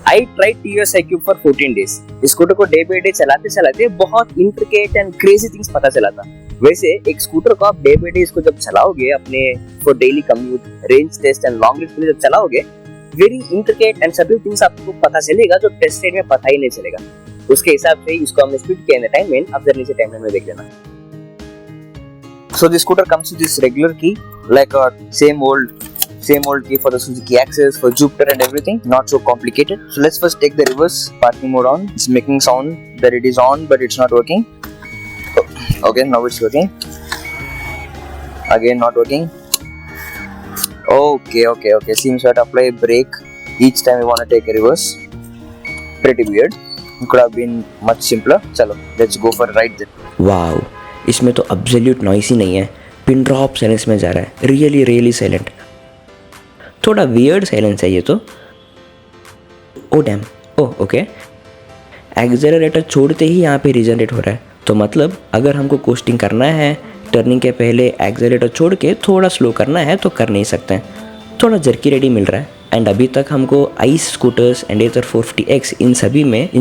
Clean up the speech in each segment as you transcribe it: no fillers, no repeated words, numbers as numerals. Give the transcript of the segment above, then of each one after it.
I tried TVS iQube for 14 days. Scooter को day by day चलाते चलाते बहुत इंट्रिकेट एंड क्रेजी थिंग्स पता चला था। वैसे एक स्कूटर को आप डे बाय डे इसको जब चलाओगे अपने for daily commute, range test and long range के लिए जब चलाओगे, वेरी इंट्रिकेट एंड सभी थिंग्स आपको पता चलेगा जो टेस्ट राइड में पता ही नहीं चलेगा। उसके हिसाब से इसको हमने स्पीड किया टाइम में, अब जरा नीचे टाइमलाइन में देख लेना। So the scooter comes with this regular key, like a same old key for the Suzuki Access, for Jupiter and everything, not so complicated. So let's first take the reverse parking mode on. It's making sound that it is on, but it's not working. Okay, now it's working. Again, not working. Okay. Seems we have to apply brake each time we want to take a reverse. Pretty weird. It could have been much simpler. Chalo, let's go for a ride then. Wow, इसमें तो absolute noise ही नहीं है, pin drop silence में जा रहा है, really silent. थोड़ा weird silence है ये तो। Oh damn, okay. एक्सेलरेटर छोड़ते ही यहाँ पे रीजनरेट हो रहा है, तो मतलब अगर हमको कोस्टिंग करना है, टर्निंग के पहले एक्सेलरेटर छोड़ के थोड़ा स्लो करना है तो कर नहीं सकते हैं। थोड़ा जर्की रेडी मिल रहा है। एंड अभी तक हमको ICE scooters and Ather 450X इन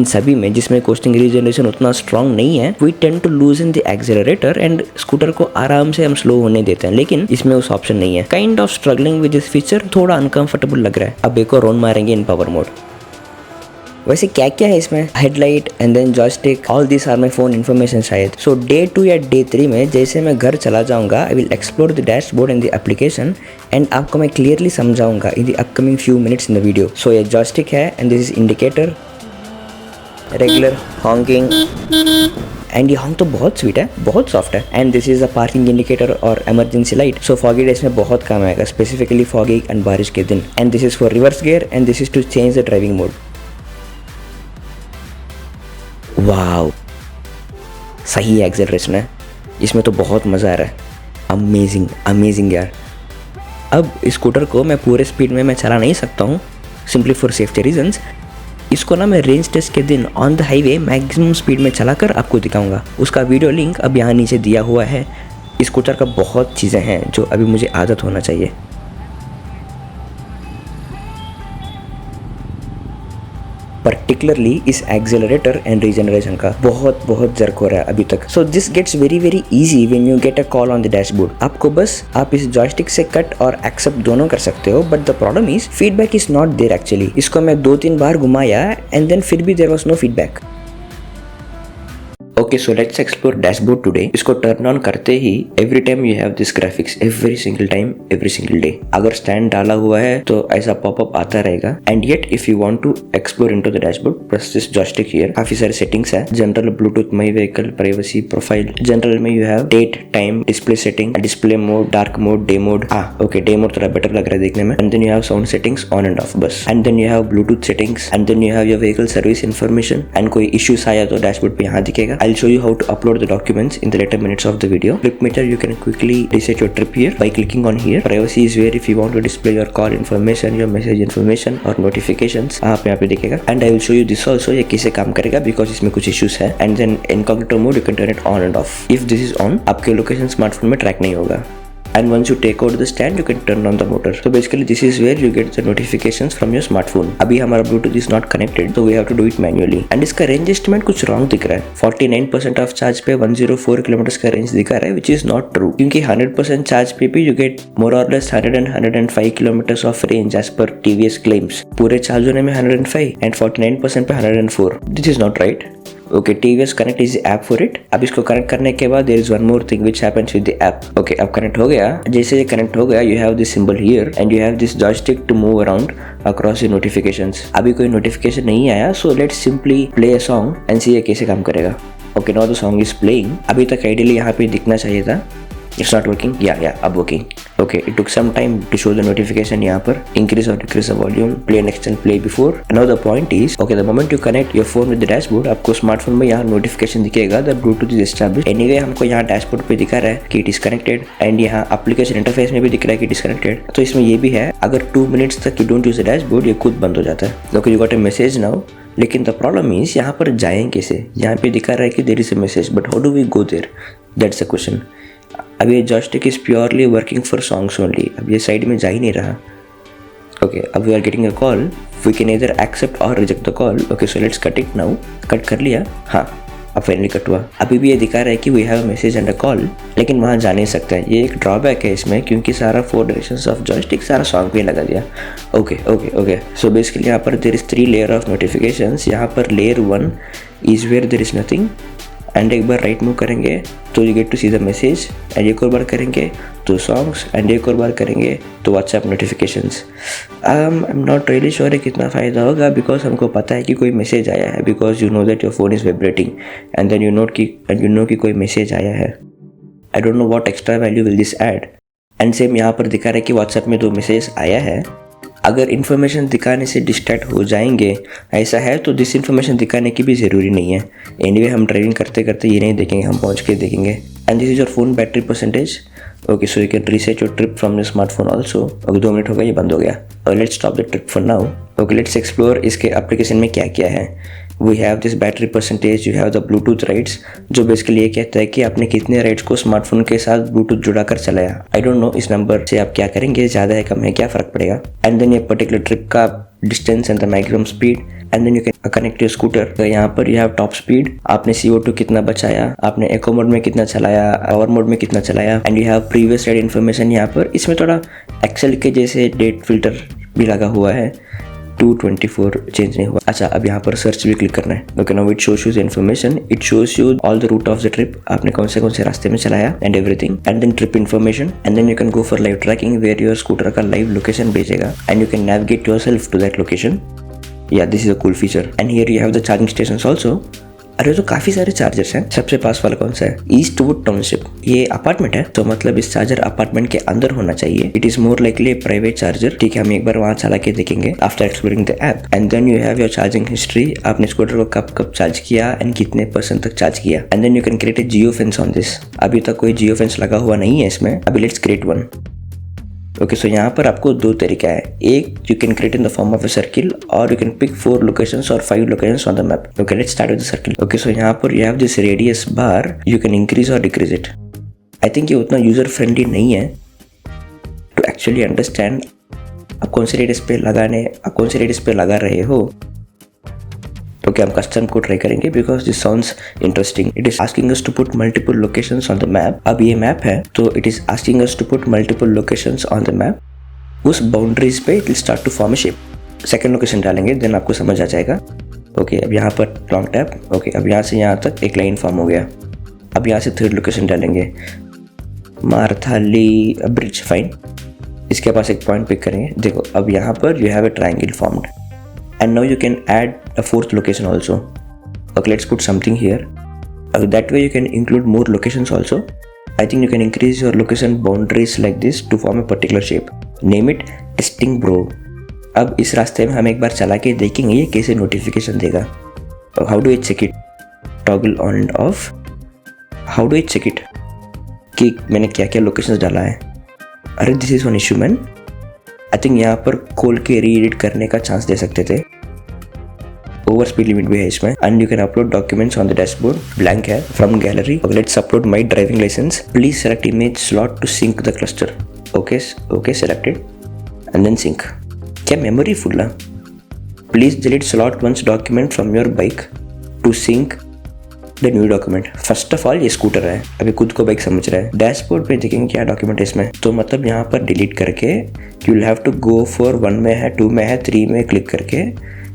सभी में जिसमें कोस्टिंग रीजनरेशन उतना स्ट्रॉन्ग नहीं है, we tend to loose in the accelerator and scooter को आराम से हम स्लो होने देते हैं, लेकिन इसमें उस ऑप्शन नहीं है। Kind of struggling with this feature, थोड़ा अनकंफर्टेबल लग रहा है। अब एक और राउंड मारेंगे इन पावर मोड। वैसे क्या क्या है इसमें, headlight and then joystick, all this are my phone information शायद। सो डे 2 या डे 3 में जैसे मैं घर चला जाऊंगा, I will explore the dashboard and the application and आपको मैं क्लियरली समझाऊंगा in the upcoming few minutes in the video. So ये जॉयस्टिक है and this is indicator, regular honking, and ये हॉन्क तो बहुत स्वीट है, बहुत सॉफ्ट है। And this is a parking indicator और emergency light. So foggy days में बहुत काम आएगा, स्पेसिफिकली फॉगी एंड बारिश के दिन। And this is for reverse gear and this is to change the driving mode. Wow, सही एक्सेलरेशन है इसमें तो, बहुत मज़ा आ रहा है। अमेजिंग यार। अब स्कूटर को मैं पूरे स्पीड में मैं चला नहीं सकता हूँ, सिंपली फॉर सेफ्टी रीजंस। इसको ना मैं रेंज टेस्ट के दिन on the highway maximum speed में चलाकर आपको दिखाऊंगा। उसका वीडियो लिंक अब यहाँ नीचे दिया हुआ है। स्कूटर का बहुत चीज़ें हैं जो अभी मुझे आदत होना चाहिए। पर्टिकुलरली इस एक्सेलरेटर एंड रीजनरेशन का बहुत जर्क हो रहा है अभी तक। So this gets very easy when you get a call on the dashboard. आपको बस आप इस जॉयस्टिक से कट और एक्सेप्ट दोनों कर सकते हो, but the problem is feedback is not there actually. इसको मैं 2-3 बार घुमाया एंड देन फिर भी there was no feedback. Okay, so let's explore dashboard today. इसको टर्न ऑन करते ही every time you have this graphics, every single time, every single day. अगर स्टैंड डाला हुआ है तो ऐसा पॉपअप आता रहेगा। And yet if you want to explore into the dashboard, press this joystick here. काफी सारे सेटिंग्स है, general, Bluetooth, my vehicle, privacy, profile. General में you have date, time, display setting, display mode, dark mode, day mode. Okay, day mode थोड़ा better लग रहा है देखने में। And then you have sound settings on and off बस। And then you have Bluetooth settings and then you have your vehicle service information. And कोई issues आया तो डैशबोर्ड पे यहाँ दिखेगा। आई will show you how to upload the documents in the later minutes of the video. Trip meter, you can quickly reset your trip here by clicking on here. Privacy is where if you want to display your call information, your message information or notifications, आप यहाँ पे दिखेगा। And I will show you this also, ये कैसे काम करेगा because इसमें कुछ issues है। And then incognito mode, you can turn it on and off. If this is on, आपके location smartphone में track नहीं होगा। And once you take out the stand, you can turn on the motor. So basically this is where you get the notifications from your smartphone. अभी हमारा Bluetooth is not connected, so we have to do it manually. And इसका range estimate कुछ wrong दिख रहा है। 49% of charge पे 104 kilometre का range दिखा रहा है, which is not true. क्योंकि 100% charge पे भी you get more or less 105 kilometers of range as per TVS claims. पूरे चार्ज होने में 105 and 49% पे 104. This is not right. Okay, TVS Connect is the app for it. अब इसको connect करने के बाद there is one more thing which happens with the app. Okay, अब कनेक्ट हो गया। जैसे ये कनेक्ट हो गया, you have this symbol here and you have this joystick to move around across your notifications. अभी कोई notification नहीं आया, so let's simply play a song and see ये कैसे काम करेगा। Okay, now the song is playing. अभी तक ideally यहाँ पे दिखना चाहिए था। It's not working. Yeah, अब working. Okay, it took some time to show the notification यहाँ पर. Increase or decrease the volume, play next and play before. Now the point is, okay, the moment you connect your phone with the dashboard, आपको smartphone में यहाँ notification दिखेगा that Bluetooth is established. Anyway, हमको यहाँ dashboard पे दिखा रहा है कि it is connected and यहाँ application interface में भी दिख रहा है कि it is connected. तो इसमें ये भी है, अगर 2 minutes तक you don't use the dashboard, ये खुद बंद हो जाता है. Okay, you got a message now. लेकिन द प्रॉब्लम इज यहाँ पर जाएं कैसे? यहाँ पे दिखा रहा है कि there is a message, but how do we go there? That's a question. अब ये joystick is purely working for songs only. अब ये साइड में जा ही नहीं रहा। Okay, अब we are getting a call. We can either accept or reject the call. Okay, so let's cut it now. Cut कर लिया, हाँ अब फाइनली कट हुआ। अभी भी ये दिखा रहा है कि we have a message and a call, लेकिन वहाँ जा नहीं सकते हैं। ये एक ड्रॉबैक है इसमें, क्योंकि सारा 4 डायरेक्शंस ऑफ जॉयस्टिक सारा सॉन्ग पे लगा दिया। ओके सो बेसिकली यहाँ पर there is 3 layer of notifications. यहाँ पर layer 1 is where there is nothing, and एक बार राइट मूव करेंगे तो you get to see the message, and एक और बार करेंगे तो सॉन्ग्स, एंड एक और बार करेंगे तो WhatsApp notifications. I am not really sure है कितना फ़ायदा होगा, बिकॉज हमको पता है कि कोई मैसेज आया है, because you know that your phone is vibrating, and then you know कि कोई मैसेज आया है। I don't know what extra value will this add. And same यहाँ पर दिखा रहा है कि व्हाट्सएप में 2 मैसेज आया है। अगर इन्फॉर्मेशन दिखाने से डिस्ट्रैक्ट हो जाएंगे ऐसा है तो दिस इन्फॉर्मेशन दिखाने की भी ज़रूरी नहीं है। एनीवे हम ड्राइविंग करते करते ये नहीं देखेंगे, हम पहुंच के देखेंगे। And this is your phone battery percentage. Okay, so you can reset your trip from your smartphone also. अभी 2 मिनट हो गए, ये बंद हो गया। और let's stop the trip for now. Okay, let's explore इसके एप्लीकेशन में क्या क्या है। We have this battery percentage, you have the Bluetooth rides, जो बेसिकली ये कहता है कि आपने कितने राइड्स को स्मार्टफोन के साथ ब्लूटूथ जुड़ा कर चलाया। आई डोंट नो इस नंबर से आप क्या करेंगे, ज़्यादा है कम है क्या फ़र्क पड़ेगा। एंड देन ये पर्टिकुलर ट्रिप का distance and the maximum speed, and then you can connect your scooter. यहाँ पर यू हैव टॉप स्पीड, आपने CO2 कितना बचाया, आपने इको मोड में कितना चलाया, पावर मोड में कितना चलाया, and you have previous ride information. यहाँ पर इसमें थोड़ा एक्सेल के जैसे डेट फिल्टर भी लगा हुआ है, 2/24 चेंज नहीं हुआ। अच्छा, अब यहाँ पर सर्च भी क्लिक करना है। Okay, now it shows you the information, it shows you all the route of the trip, आपने कौन से रास्ते में चलाया and everything, and then trip information, and then you can go for live tracking where your scooter का live location भेजेगा, and you can navigate yourself to that location. या this is a cool feature. And here you have the charging stations also. अरे तो काफी सारे chargers हैं। सबसे पास वाला कौन सा है? Eastwood township. ये अपार्टमेंट है, तो मतलब इस चार्जर अपार्टमेंट के अंदर होना चाहिए। It is more likely private charger. ठीक है, हम एक बार वहां चला के देखेंगे after exploring the app. And then you have your charging history, आपने स्कूटर को कब चार्ज किया एंड कितने % तक चार्ज किया। And then you can create a geofence on this. अभी तक कोई जियो फेंस लगा हुआ नहीं है इसमें, अभी let's create one. Okay, so यहाँ पर आपको 2 तरीका है। एक, you can create in the form of a circle, और यू कैन पिक 4 लोकेशंस और 5 locations on the map. Okay, let's start with the circle. Okay, so यहाँ पर you have this radius bar, you can increase और decrease it. I think ये उतना user friendly नहीं है to actually understand आप कौन से रेडियस पे लगा रहे हो। ओके, हम कस्टम को ट्राई करेंगे because this sounds interesting. It is asking us to put multiple locations on the map. अब ये मैप है तो it is asking us to put multiple locations on the map. उस बाउंड्रीज पे it will start to form a shape. Second location डालेंगे then आपको समझ आ जाएगा। ओके, अब यहाँ पर लॉन्ग टैप। ओके, अब यहाँ से यहाँ तक एक लाइन फॉर्म हो गया। अब यहाँ से थर्ड लोकेशन डालेंगे, मार्थाली ब्रिज। फाइन, इसके पास एक पॉइंट पिक करेंगे। देखो अब यहाँ पर you have a triangle formed, and now you can add a 4th location also. Okay, let's put something here. That way you can include more locations also. I think you can increase your location boundaries like this to form a particular shape. Name it testing bro. अब इस रास्ते में हम एक बार चला के देखेंगे ये कैसे नोटिफिकेशन देगा। How do I check it? Toggle on and off. How do I check it? कि मैंने क्या क्या लोकेशंस डाला है। अरे this is one issue man. I think यहाँ पर खोल के री एडिट करने का चांस दे सकते थे। ओवर स्पीड लिमिट भी है इसमें। And you can upload documents on the dashboard, blank है, from gallery. Let's upload my driving licence. Please select image slot to sync the cluster. Okay selected and then sync. क्या memory full है? Please delete slot once document from your bike to sync the new document. First of all ये scooter है, अभी खुद को bike समझ रहा है। डैशबोर्ड पे देखेंगे क्या डॉक्यूमेंट है इसमें, तो मतलब यहाँ पर डिलीट करके you will have to go for 1 में है, 2 में है, 3 में क्लिक करके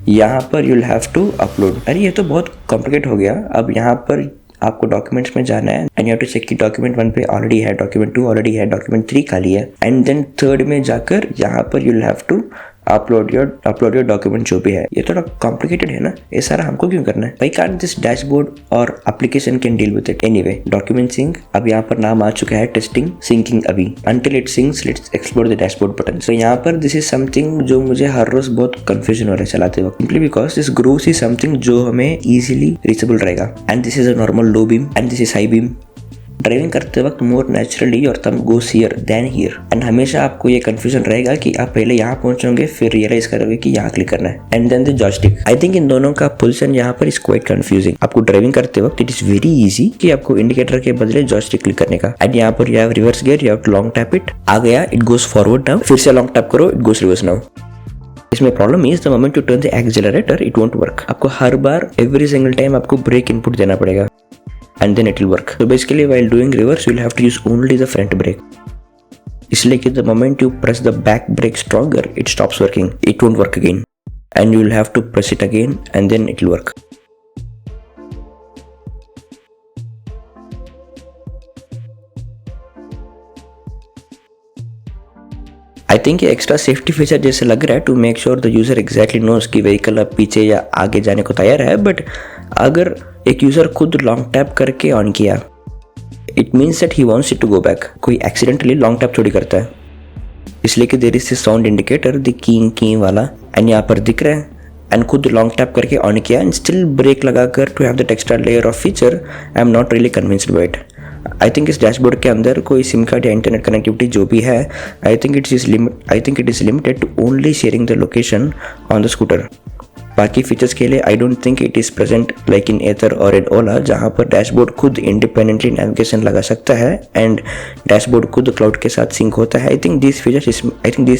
यहाँ पर you will have to upload. अरे ये तो बहुत कॉम्प्लिकेट हो गया। अब यहाँ पर आपको डॉक्यूमेंट्स में जाना है and you have to check कि डॉक्यूमेंट 1 पे ऑलरेडी है, डॉक्यूमेंट 2 ऑलरेडी है, डॉक्यूमेंट 3 खाली है, एंड देन 3rd में जाकर यहाँ पर you will have to upload your document जो भी है। ये थोड़ा कॉम्प्लिकेटेड है ना, ये सारा हमको क्यों करना है? भाई कांट दिस डैशबोर्ड और application can deal with it. Anyway, document sync, अब यहाँ पर नाम आ चुका है टेस्टिंग सिंकिंग। अभी until it syncs let's explore the dashboard button. So यहाँ पर दिस इज समथिंग जो मुझे हर रोज बहुत कंफ्यूजन हो रहा है चलाते वक्त, simply because this grooves is something जो हमें इजीली रीचेबल रहेगा। And this is a normal low beam and this is high beam. Driving करते वक्त मोर नेचुरली और thumb goes here then here, and हमेशा आपको ये कंफ्यूजन रहेगा कि आप पहले यहाँ पहुंचोगे फिर रियलाइज करोगे कि यहाँ क्लिक करना है, and then the joystick. I think इन दोनों का पोजीशन यहाँ पर इज क्वाइट कंफ्यूजिंग। आपको ड्राइविंग करते वक्त इट इज वेरी इजी कि आपको इंडिकेटर के बदले जॉयस्टिक क्लिक करने का। एंड यहाँ पर you have reverse gear, you have to long tap it. आ गया, इट गोस फॉरवर्ड नाउ, फिर से लॉन्ग टैप करो, इट गोस रिवर्स नाउ। इसमें problem is the moment you turn the accelerator it won't work. आपको हर बार every single time आपको ब्रेक इनपुट देना पड़ेगा and then it will work. So basically while doing reverse you'll have to use only the front brake. इसलिए कि the moment you press the back brake stronger it stops working, it won't work again and you will have to press it again and then it will work. I think ये extra safety feature जैसे लग रहा है to make sure the user exactly knows कि vehicle अब पीछे या आगे जाने को तैयार है, बट अगर एक यूजर खुद लॉन्ग टैप करके ऑन किया it means that he wants it to go back. कोई एक्सीडेंटली लॉन्ग टैप थोड़ी करता है, इसलिए कि there is this sound indicator the king की वाला एंड यहाँ पर दिख रहा है एंड खुद लॉन्ग टैप करके ऑन किया एंड स्टिल ब्रेक लगाकर to have that extra layer of feature. I am not really convinced by it. I think इस डैशबोर्ड के अंदर कोई सिम कार्ड या इंटरनेट कनेक्टिविटी जो भी है I think it is limited to only sharing the location on the scooter. बाकी features के लिए I don't think it is present like in Ather और इन ओला जहाँ पर डैशबोर्ड खुद इंडिपेंडेंटली नेविगेशन लगा सकता है एंड डैशबोर्ड खुद क्लाउड के साथ सिंक होता है। आई थिंक दिस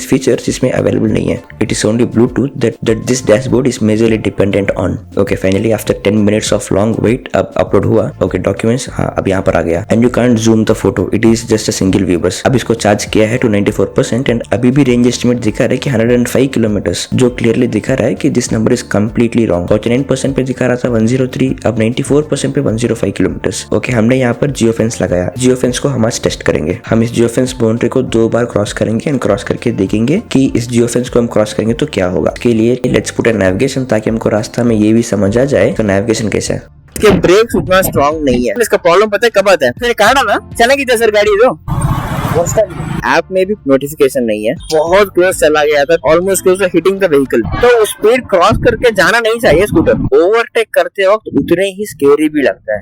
फीचर्स इसमें अवेलेबल नहीं है। It is only Bluetooth that this dashboard is majorly dependent on. Okay finally after 10 minutes of long wait अब अपलोड हुआ। ओके डॉक्यूमेंट्स हाँ अब यहाँ पर आ गया and you can't zoom the photo, it is just a single view बस। अब इसको चार्ज किया है टू 94% एंड अभी भी रेंज एस्टिमेट दिखा रहा है कि 105 किलोमीटर्स, जो क्लियरली दिखा रहा है कि this number is completely wrong. 49% पे दिखा रहा था 103, अब 94% पे 105 किलोमीटर्स। ओके हमने यहाँ पर जियो फेंस लगाया। जियो फेंस को हम आज टेस्ट करेंगे। हम इस जियो फेंस बाउंड्री को 2 बार क्रॉस करेंगे एंड क्रॉस करके देखेंगे कि इस जियो फेंस को हम क्रॉस करेंगे तो क्या होगा। इसके लिए लेट्स पुट अ नेविगेशन ताकि हमको रास्ता में ये भी समझ आ जाए तो नेविगेशन कैसा है। इसके ब्रेक्स उतना स्ट्रांग नहीं है। इसका प्रॉब्लम पता है कब आता है? मैंने कहा ना चलेगी तो सर गाड़ी दो। ऐप में भी नोटिफिकेशन नहीं है। बहुत क्लोज चला गया था, almost close hitting the vehicle. तो स्पीड क्रॉस करके जाना नहीं चाहिए स्कूटर। ओवरटेक करते वक्त उतने ही स्केरी भी लगता है।